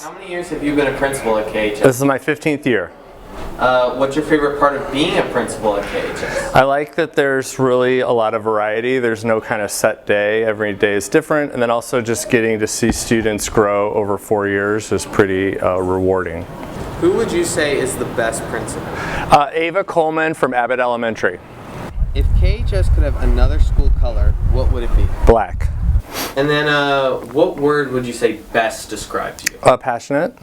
How many years have you been a principal at KHS? This is my 15th year. What's your favorite part of being a principal at KHS? I like that there's really a lot of variety. There's no kind of set day. Every day is different. And then also just getting to see students grow over 4 years is pretty rewarding. Who would you say is the best principal? Ava Coleman from Abbott Elementary. If KHS could have another school color, what would it be? Black. And then what word would you say best describes you? Passionate.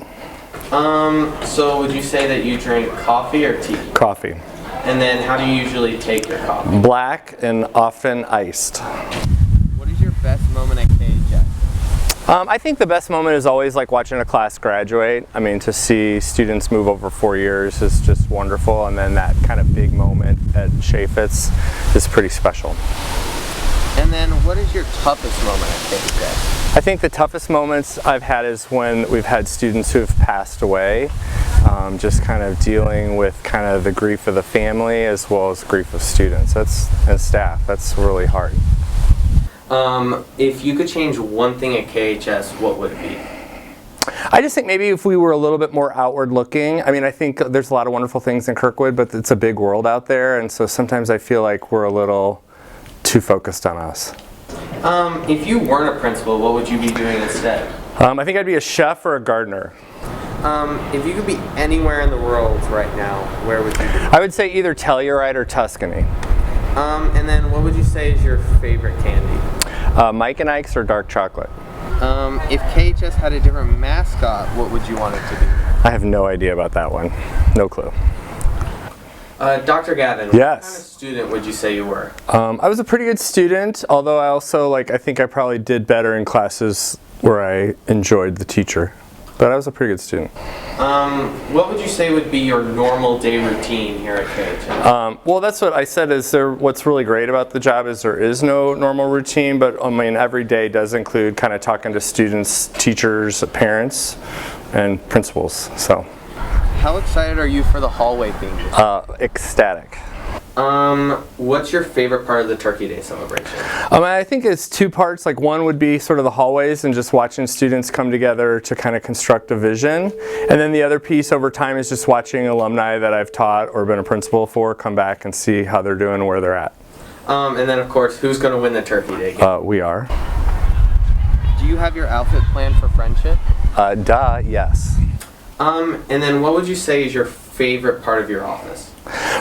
So would you say that you drink coffee or tea? Coffee. And then how do you usually take your coffee? Black and often iced. What is your best moment at KHS? I think the best moment is always like watching a class graduate. I mean, to see students move over 4 years is just wonderful, and then that kind of big moment at Chaffetz is pretty special. And then what is your toughest moment at KHS? I think the toughest moments I've had is when we've had students who have passed away, just kind of dealing with kind of the grief of the family as well as grief of students and staff. That's really hard. If you could change one thing at KHS, what would it be? I just think maybe if we were a little bit more outward looking. I mean, I think there's a lot of wonderful things in Kirkwood, but it's a big world out there, and so sometimes I feel like we're a little too focused on us. If you weren't a principal, what would you be doing instead? I think I'd be a chef or a gardener. If you could be anywhere in the world right now, where would you be? I would say either Telluride or Tuscany. And then what would you say is your favorite candy? Mike and Ike's or dark chocolate. If KHS had a different mascot, what would you want it to be? I have no idea about that one. No clue. Dr. Gavin, Yes. What kind of student would you say you were? I was a pretty good student, although I also I think I probably did better in classes where I enjoyed the teacher. But I was a pretty good student. What would you say would be your normal day routine here at KHS? Well, that's what I said what's really great about the job is there is no normal routine, but I mean every day does include kind of talking to students, teachers, parents, and principals. So. How excited are you for the hallway theme? Ecstatic. What's your favorite part of the Turkey Day celebration? I think it's two parts. Like one would be sort of the hallways and just watching students come together to kind of construct a vision. And then the other piece over time is just watching alumni that I've taught or been a principal for come back and see how they're doing and where they're at. And then of course, who's going to win the Turkey Day game? We are. Do you have your outfit planned for friendship? Yes. And then what would you say is your favorite part of your office?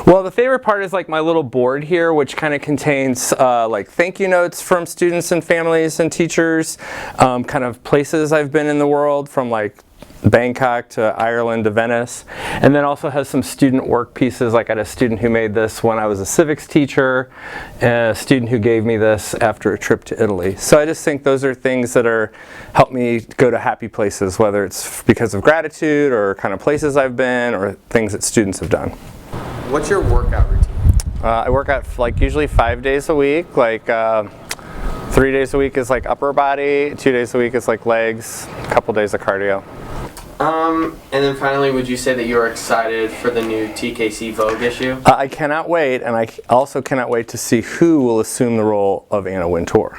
Well, the favorite part is like my little board here, which kind of contains like thank you notes from students and families and teachers, kind of places I've been in the world from like Bangkok to Ireland to Venice, and then also has some student work pieces. Like I had a student who made this when I was a civics teacher, and a student who gave me this after a trip to Italy. So I just think those are things that help me go to happy places, whether it's because of gratitude or kind of places I've been or things that students have done. What's your workout routine? I work out like usually 5 days a week. Like 3 days a week is like upper body, 2 days a week is like legs, a couple days of cardio. And then finally, would you say that you're excited for the new TKC Vogue issue? I cannot wait, and I also cannot wait to see who will assume the role of Anna Wintour.